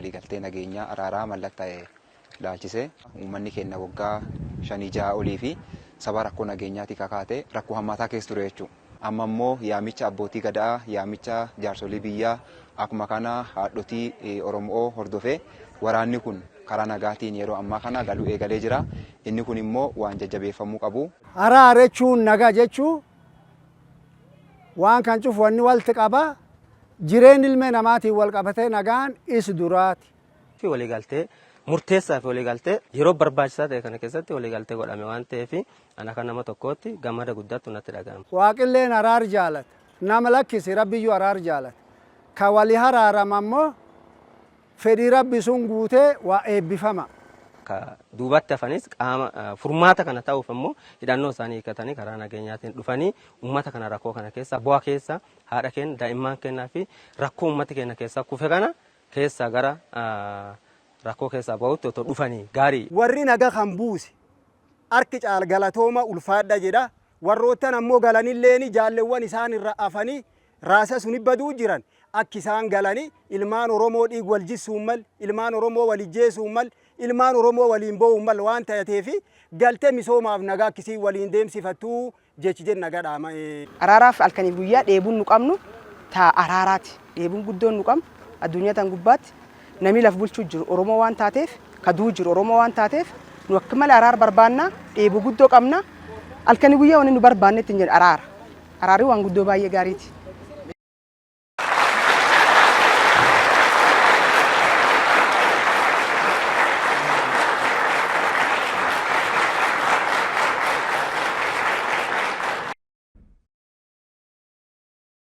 waliigaltee nageenyaa araaraa mallatta'e laalchisee uummanni keenya waggaa 5-6 olii fi saba rakkoo nageenyaatti kakaate rakkoo hammaataa keessa ture jechuudha. Amma immoo yaamicha abbootii gadaa, yaamicha jaarsolii biyyaa akkuma kana haadhotii Oromoo hordofee waraanni kun karaa nagaatiin yeroo ammaa kana galuu eegalee jira. Inni kun immoo waan jajjabeeffamuu qabu. Araara jechuun nagaa jechuun waan kan cufu wanni walitti qaba. Jireen ilmee namaatiin wal qabatee nagaan is duraati. Waliigaltee murteessaa fi waliigaltee yeroo barbaachisaa ta'e kana keessatti waliigaltee godhame waan ta'eef ana kan nama tokkootti gammada guddaatu natti dhaga'ama. Waaqilleen araar jaalata. Nama lakkisi rabbiyyuu araar jaalata. Ka walii haraarama immoo fedhii rabbi sun guutee waa eebbifama. Ka duubatti hafanis qaama furmaata kana ta'uuf immoo hidhannoo isaanii hiikkatanii karaa nageenyaatiin dhufanii uummata kana rakkoo kana keessa bu'aa keessa haadha keenya daa'imman keenyaa fi rakkoo uummata keenya keessa kufe kana keessa gara rakkoo keessa ba'utti otoo dhufanii gaarii. Warri nagaa kan buuse harki caal galatooma ulfaadha jedha. Warroottan ammoo galanilleeni jaalleewwan isaan irra afanii raasa suni baduu jiran akki isaan galanii ilmaan Oromoo dhiig wal jissuun mal, ilmaan Oromoo wal ijjeesuun mal, ilmaan Oromoo waliin bo'uun mal waan ta'eef galtee misoomaaf nagaa akkisii waliin deemsifattuu jechi jenna gadhaama. Araaraaf halkaniif guyyaa dheebuun nu qabnu taa araaraati. Dheebuun guddoon nu qabnu addunyaa tan gubbaatti namni laf bulchuu jiru Oromoo waan taateef kaduu jiru Oromoo waan taateef nu akka malee araara barbaanna dheebuu guddoo qabna. Halkanii guyyaa wanni nu barbaannetti hin jedhu araara. Araarri waan guddoo baay'ee gaariiti.